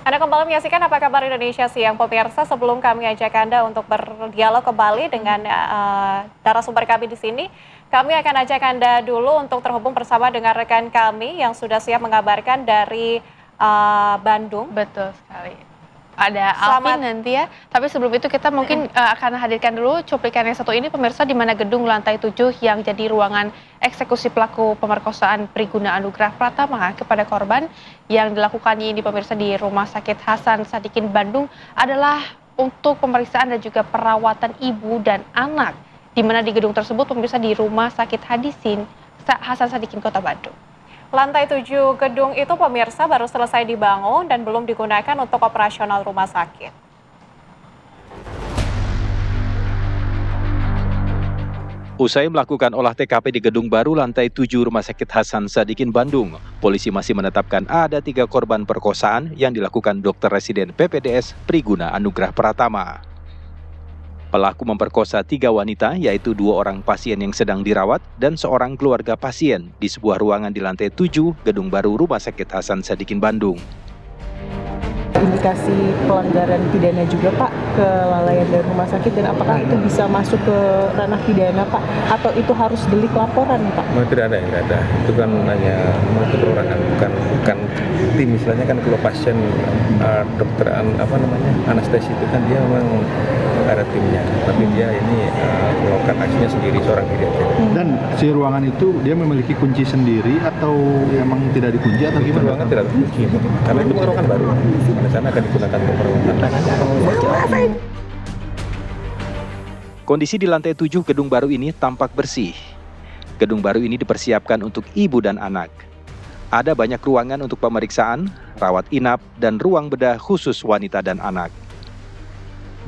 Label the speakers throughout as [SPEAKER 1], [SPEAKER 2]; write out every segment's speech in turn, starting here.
[SPEAKER 1] Anda kembali menyaksikan Apa Kabar Indonesia Siang, pemirsa. Sebelum kami ajak Anda untuk berdialog kembali dengan narasumber kami di sini, kami akan ajak Anda dulu untuk terhubung bersama dengan rekan kami yang sudah siap mengabarkan dari Bandung.
[SPEAKER 2] Betul sekali. Ada Alvin nanti ya, tapi sebelum itu kita mungkin akan hadirkan dulu cuplikan yang satu ini, pemirsa, di mana gedung lantai 7 yang jadi ruangan eksekusi pelaku pemerkosaan Priguna Anugrah Pratama kepada korban yang dilakukannya ini, pemirsa, di Rumah Sakit Hasan Sadikin Bandung adalah untuk pemeriksaan dan juga perawatan ibu dan anak, di mana di gedung tersebut, pemirsa, di Rumah Sakit Hasan Sadikin Kota Bandung.
[SPEAKER 1] Lantai 7 gedung itu, pemirsa, baru selesai dibangun dan belum digunakan untuk operasional rumah sakit.
[SPEAKER 3] Usai melakukan olah TKP di gedung baru lantai 7 Rumah Sakit Hasan Sadikin Bandung, polisi masih menetapkan ada 3 korban perkosaan yang dilakukan dokter residen PPDS Priguna Anugrah Pratama. Pelaku memperkosa 3 wanita, yaitu 2 orang pasien yang sedang dirawat dan seorang keluarga pasien di sebuah ruangan di lantai 7 gedung baru Rumah Sakit Hasan Sadikin Bandung.
[SPEAKER 4] Indikasi pelanggaran pidana juga, Pak, kelalaian dari rumah sakit, dan apakah itu bisa masuk ke ranah pidana, Pak, atau itu harus delik laporan, Pak?
[SPEAKER 5] Tidak ada, nggak ada. Itu kan hanya menurut perorangan, bukan tim. Misalnya kan kalau pasien dokter anestesi itu kan dia memang ada timnya, tapi dia ini melakukan aksinya sendiri, seorang diri aja.
[SPEAKER 6] Dan si ruangan itu dia memiliki kunci sendiri atau memang tidak dikunci atau gimana?
[SPEAKER 5] Ruangan tidak dikunci, karena itu ruangan baru. Di sana akan digunakan untuk perawatan.
[SPEAKER 3] Kondisi di lantai 7 gedung baru ini tampak bersih. Gedung baru ini dipersiapkan untuk ibu dan anak. Ada banyak ruangan untuk pemeriksaan, rawat inap, dan ruang bedah khusus wanita dan anak.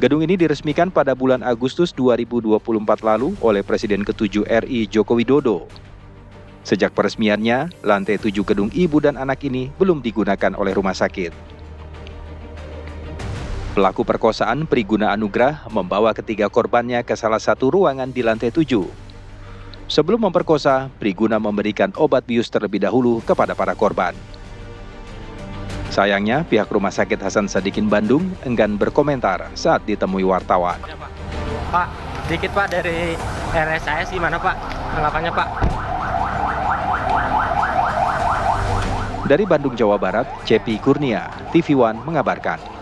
[SPEAKER 3] Gedung ini diresmikan pada bulan Agustus 2024 lalu oleh Presiden ke-7 RI Joko Widodo. Sejak peresmiannya, lantai 7 gedung ibu dan anak ini belum digunakan oleh rumah sakit. Pelaku perkosaan Priguna Anugrah membawa ketiga korbannya ke salah satu ruangan di lantai 7. Sebelum memperkosa, Priguna memberikan obat bius terlebih dahulu kepada para korban. Sayangnya, pihak Rumah Sakit Hasan Sadikin Bandung enggan berkomentar saat ditemui wartawan.
[SPEAKER 7] Pak, sedikit Pak dari RSIS gimana Pak? Tanggapannya Pak?
[SPEAKER 3] Dari Bandung, Jawa Barat, Cepi Kurnia, TV One mengabarkan.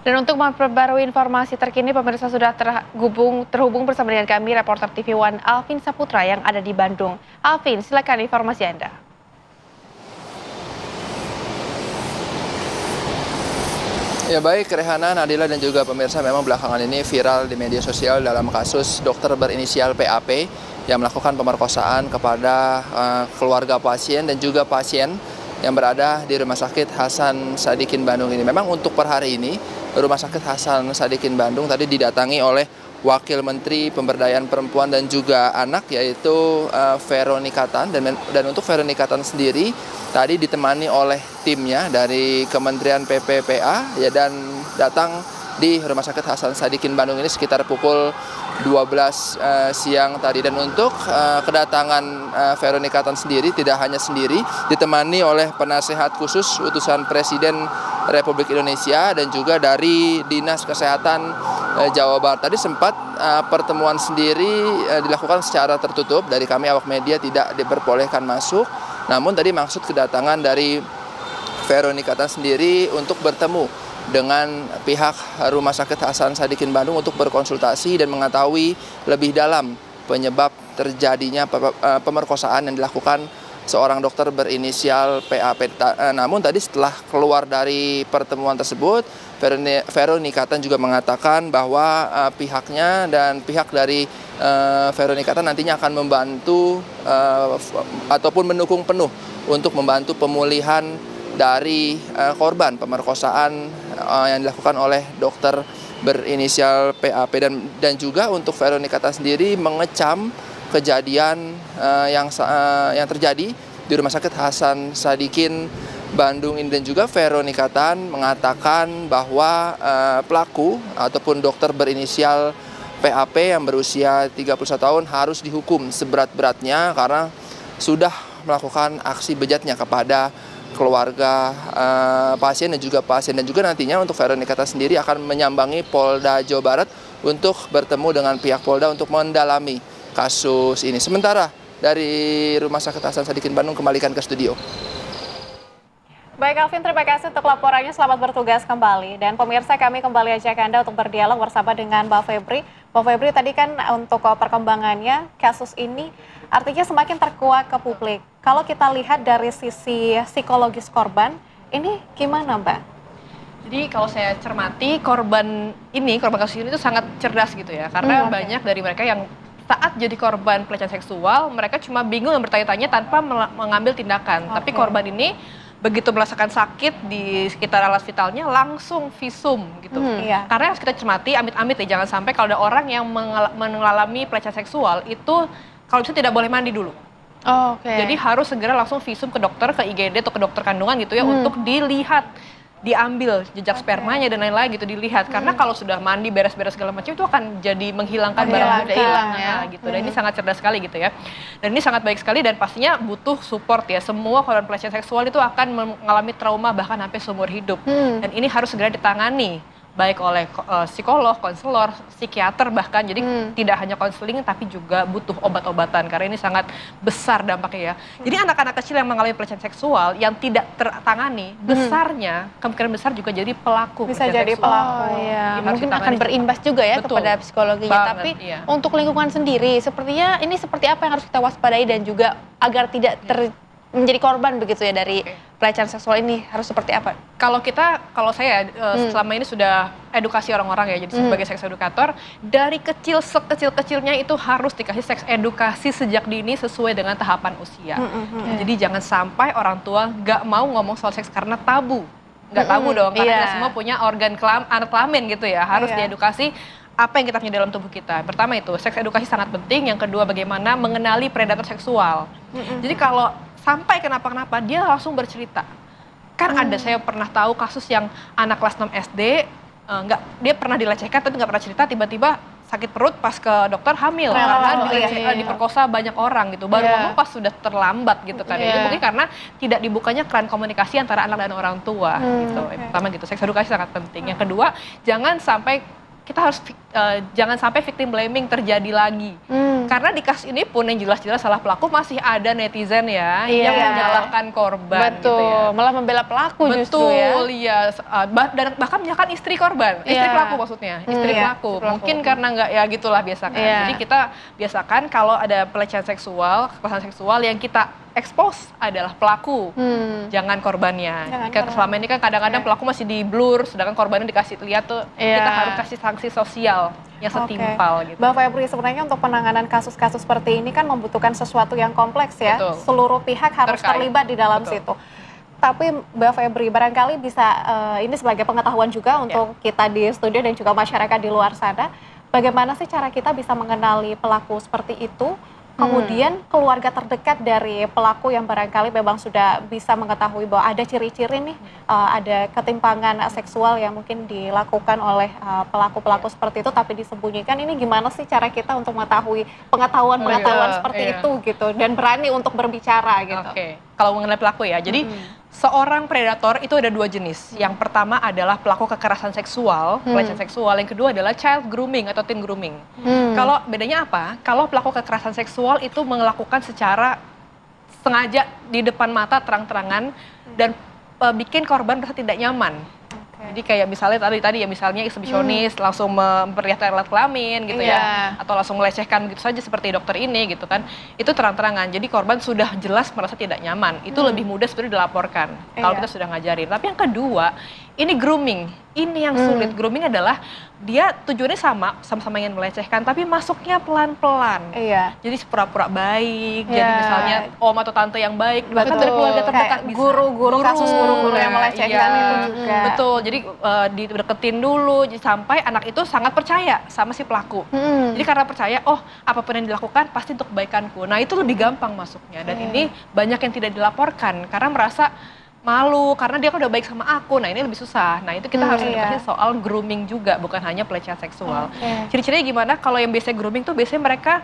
[SPEAKER 2] Dan untuk memperbarui informasi terkini, pemirsa, sudah terhubung bersama dengan kami reporter TV One Alvin Saputra yang ada di Bandung. Alvin, silakan informasi Anda.
[SPEAKER 8] Ya baik, Rehana, Nadila, dan juga pemirsa, memang belakangan ini viral di media sosial dalam kasus dokter berinisial PAP yang melakukan pemerkosaan kepada keluarga pasien dan juga pasien yang berada di Rumah Sakit Hasan Sadikin Bandung ini. Memang untuk per hari ini, Rumah Sakit Hasan Sadikin Bandung tadi didatangi oleh Wakil Menteri Pemberdayaan Perempuan dan juga Anak, yaitu Veronika Tan. Dan untuk Veronika Tan sendiri tadi ditemani oleh timnya dari Kementerian PPPA ya, dan datang di Rumah Sakit Hasan Sadikin Bandung ini sekitar pukul 12 siang tadi. Dan untuk kedatangan Veronika Tan sendiri tidak hanya sendiri, ditemani oleh penasehat khusus utusan Presiden Republik Indonesia dan juga dari Dinas Kesehatan Jawa Barat. Tadi sempat pertemuan sendiri dilakukan secara tertutup, dari kami awak media tidak diperbolehkan masuk. Namun tadi maksud kedatangan dari Veronika Tan sendiri untuk bertemu dengan pihak Rumah Sakit Hasan Sadikin Bandung untuk berkonsultasi dan mengetahui lebih dalam penyebab terjadinya pemerkosaan yang dilakukan seorang dokter berinisial PAP. Namun tadi setelah keluar dari pertemuan tersebut, Veronika Tan juga mengatakan bahwa pihaknya dan pihak dari Veronika Tan nantinya akan membantu ataupun mendukung penuh untuk membantu pemulihan dari korban pemerkosaan yang dilakukan oleh dokter berinisial PAP. Dan juga untuk Veronika Tan sendiri mengecam kejadian yang terjadi di Rumah Sakit Hasan Sadikin Bandung ini. Dan juga Veronika Tan mengatakan bahwa pelaku ataupun dokter berinisial PAP yang berusia 31 tahun harus dihukum seberat-beratnya karena sudah melakukan aksi bejatnya kepada keluarga pasien dan juga nantinya untuk Veronicata sendiri akan menyambangi Polda Jawa Barat untuk bertemu dengan pihak Polda untuk mendalami kasus ini. Sementara dari Rumah Sakit Hasan Sadikin Bandung kembalikan ke studio.
[SPEAKER 1] Baik Alvin, terima kasih untuk laporannya, selamat bertugas kembali. Dan pemirsa, kami kembali ajak Anda untuk berdialog bersama dengan Mbak Febri. Mbak Febri, tadi kan untuk perkembangannya kasus ini artinya semakin terkuak ke publik. Kalau kita lihat dari sisi psikologis korban, ini gimana Mbak?
[SPEAKER 9] Jadi kalau saya cermati, korban kasus ini itu sangat cerdas gitu ya. Karena banyak dari mereka yang saat jadi korban pelecehan seksual, mereka cuma bingung dan bertanya-tanya tanpa mengambil tindakan. Tapi korban ini begitu merasakan sakit di sekitar alas vitalnya langsung visum gitu. Karena harus kita cermati, amit-amit ya, jangan sampai kalau ada orang yang mengalami pelecehan seksual itu kalau bisa tidak boleh mandi dulu. Jadi harus segera langsung visum ke dokter, ke IGD atau ke dokter kandungan gitu ya, untuk dilihat, diambil jejak spermanya dan lain-lain gitu, dilihat. Karena kalau sudah mandi beres-beres segala macam itu akan jadi menghilangkan barang bukti ya gitu. Dan ini sangat cerdas sekali gitu ya. Dan ini sangat baik sekali dan pastinya butuh support ya. Semua korban pelecehan seksual itu akan mengalami trauma bahkan sampai seumur hidup. Dan ini harus segera ditangani baik oleh psikolog, konselor, psikiater bahkan. Jadi tidak hanya konseling tapi juga butuh obat-obatan karena ini sangat besar dampaknya ya. Jadi anak-anak kecil yang mengalami pelecehan seksual yang tidak tertangani, besarnya kemungkinan besar juga jadi pelaku.
[SPEAKER 1] Bisa jadi pelaku.
[SPEAKER 2] Mungkin akan berimbas juga ya kepada psikologinya. Tapi untuk lingkungan sendiri, sepertinya ini seperti apa yang harus kita waspadai dan juga agar tidak menjadi korban begitu ya dari pelecehan seksual ini, harus seperti apa?
[SPEAKER 9] Kalau saya selama ini sudah edukasi orang-orang ya, jadi sebagai seks edukator, dari sekecil-kecilnya itu harus dikasih seks edukasi sejak dini sesuai dengan tahapan usia. Jadi jangan sampai orang tua nggak mau ngomong soal seks karena tabu. Nggak tabu dong, karena kita semua punya organ alat kelamin gitu ya, harus diedukasi apa yang kita punya dalam tubuh kita. Pertama itu, seks edukasi sangat penting. Yang kedua, bagaimana mengenali predator seksual. Jadi kalau sampai kenapa-kenapa, dia langsung bercerita. Kan ada, saya pernah tahu kasus yang anak kelas 6 SD, dia pernah dilecehkan tapi nggak pernah cerita, tiba-tiba sakit perut pas ke dokter hamil. Karena diperkosa banyak orang gitu. Baru ngomong pas sudah terlambat gitu kan. Itu mungkin karena tidak dibukanya keran komunikasi antara anak dan orang tua. Gitu. Pertama gitu, seks edukasi sangat penting. Yang kedua, jangan sampai victim blaming terjadi lagi. Karena di kasus ini pun yang jelas-jelas salah pelaku masih ada netizen ya yang menyalahkan korban.
[SPEAKER 2] Betul,
[SPEAKER 9] gitu ya.
[SPEAKER 2] Malah membela pelaku justru ya.
[SPEAKER 9] Betul, iya. Dan bahkan menyalahkan istri korban, istri pelaku maksudnya, istri pelaku. Mungkin karena nggak ya gitulah biasakan. Jadi kita biasakan kalau ada pelecehan seksual, kekerasan seksual yang kita expose adalah pelaku, jangan korbannya. Selama ini kan kadang-kadang pelaku masih di blur, sedangkan korbannya dikasih lihat tuh, kita harus kasih sanksi sosial yang setimpal gitu.
[SPEAKER 1] Mbak Febri, sebenarnya untuk penanganan kasus-kasus seperti ini kan membutuhkan sesuatu yang kompleks ya. Seluruh pihak harus terlibat di dalam situ. Tapi Mbak Febri, barangkali bisa ini sebagai pengetahuan juga untuk kita di studio dan juga masyarakat di luar sana, bagaimana sih cara kita bisa mengenali pelaku seperti itu? Kemudian keluarga terdekat dari pelaku yang barangkali memang sudah bisa mengetahui bahwa ada ciri-ciri nih, ada ketimpangan seksual yang mungkin dilakukan oleh pelaku-pelaku seperti itu tapi disembunyikan. Ini gimana sih cara kita untuk mengetahui pengetahuan seperti itu gitu dan berani untuk berbicara gitu.
[SPEAKER 9] Kalau mengenai pelaku ya, jadi seorang predator itu ada dua jenis. Yang pertama adalah pelaku kekerasan seksual, pelecehan seksual. Yang kedua adalah child grooming atau teen grooming. Kalau bedanya apa? Kalau pelaku kekerasan seksual itu melakukan secara sengaja di depan mata terang-terangan dan bikin korban merasa tidak nyaman. Jadi kayak misalnya tadi ya misalnya eksibisionis langsung memperlihatkan alat kelamin gitu ya, atau langsung melecehkan gitu saja seperti dokter ini gitu kan, itu terang-terangan. Jadi korban sudah jelas merasa tidak nyaman, itu lebih mudah sebenarnya dilaporkan kalau kita sudah ngajarin. Tapi yang kedua, ini grooming, ini yang sulit. Grooming adalah dia tujuannya sama-sama ingin melecehkan, tapi masuknya pelan-pelan. Jadi pura-pura baik, jadi misalnya om atau tante yang baik, bahkan dari keluarga terdekat,
[SPEAKER 1] guru-guru, kasus guru-guru yang melecehkan itu juga.
[SPEAKER 9] Betul, jadi dideketin dulu sampai anak itu sangat percaya sama si pelaku. Jadi karena percaya, oh apapun yang dilakukan pasti untuk kebaikanku. Nah itu lebih gampang masuknya, dan ini banyak yang tidak dilaporkan karena merasa malu karena dia kan udah baik sama aku. Nah ini lebih susah. Nah itu kita harus edukasi soal grooming juga, bukan hanya pelecehan seksual. Ciri-cirinya gimana? Kalau yang biasanya grooming tuh biasanya mereka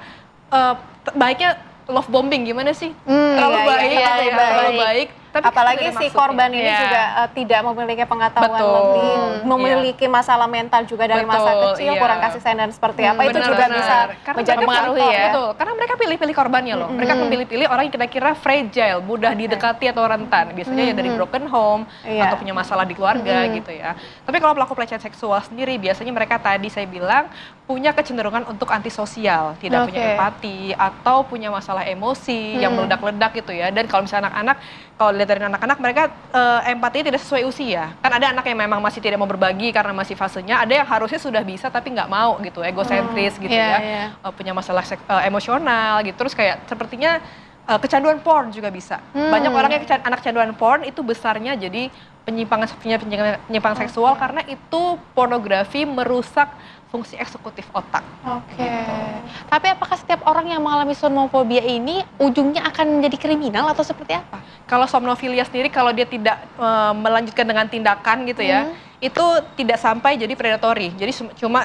[SPEAKER 9] baiknya love bombing, gimana sih? Terlalu baik, terlalu baik,
[SPEAKER 1] Apalagi si korban ini juga tidak memiliki pengetahuan lebih, memiliki masalah mental juga dari masa kecil, kurang kasih sayang dan seperti apa, itu juga bisa menjadi
[SPEAKER 9] mempengaruhi ya. Betul, karena mereka pilih-pilih korbannya loh. Mereka memilih-pilih orang yang kira-kira fragile, mudah didekati atau rentan. Biasanya ya dari broken home atau punya masalah di keluarga gitu ya. Tapi kalau pelaku pelecehan seksual sendiri biasanya mereka tadi saya bilang punya kecenderungan untuk antisosial, tidak punya empati atau punya masalah emosi yang meledak-ledak gitu ya. Dan kalau misalnya anak-anak, kalau lihat dari anak-anak mereka empatinya tidak sesuai usia. Kan ada anak yang memang masih tidak mau berbagi karena masih fasenya, ada yang harusnya sudah bisa tapi nggak mau gitu, egosentris gitu ya. Punya masalah emosional gitu. Terus kayak sepertinya kecanduan porn juga bisa. Banyak orang yang anak kecanduan porn itu besarnya jadi penyimpangan seksual karena itu pornografi merusak fungsi eksekutif otak.
[SPEAKER 2] Tapi apakah setiap orang yang mengalami somnofobia ini ujungnya akan menjadi kriminal atau seperti apa?
[SPEAKER 9] Kalau somnofilia sendiri kalau dia tidak melanjutkan dengan tindakan gitu ya, itu tidak sampai jadi predatory. Jadi cuma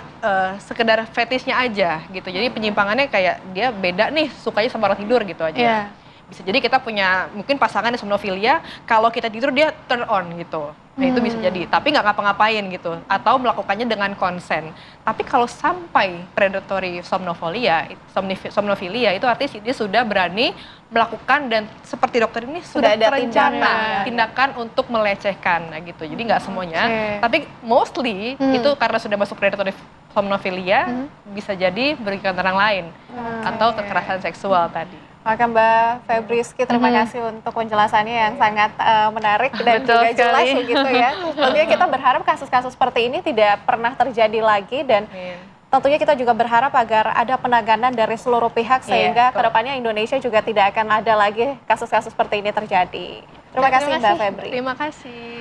[SPEAKER 9] sekedar fetishnya aja gitu. Jadi penyimpangannya kayak dia beda nih, sukanya sama orang tidur gitu aja. Bisa jadi kita punya mungkin pasangan yang somnofilia, kalau kita tidur dia turn on gitu. Nah itu bisa jadi, tapi nggak ngapa-ngapain gitu, atau melakukannya dengan konsen. Tapi kalau sampai predatory somnofilia itu artinya dia sudah berani melakukan dan seperti dokter ini sudah ada tindakan untuk melecehkan gitu. Jadi nggak semuanya, tapi mostly itu karena sudah masuk predatory somnofilia bisa jadi merugikan orang lain atau kekerasan seksual tadi.
[SPEAKER 1] Maka Mbak Febriski, terima kasih untuk penjelasannya yang sangat menarik dan juga jelas begitu ya. Tentunya kita berharap kasus-kasus seperti ini tidak pernah terjadi lagi dan tentunya kita juga berharap agar ada penanganan dari seluruh pihak sehingga kedepannya Indonesia juga tidak akan ada lagi kasus-kasus seperti ini terjadi. Terima kasih Mbak Febri.
[SPEAKER 9] Terima kasih.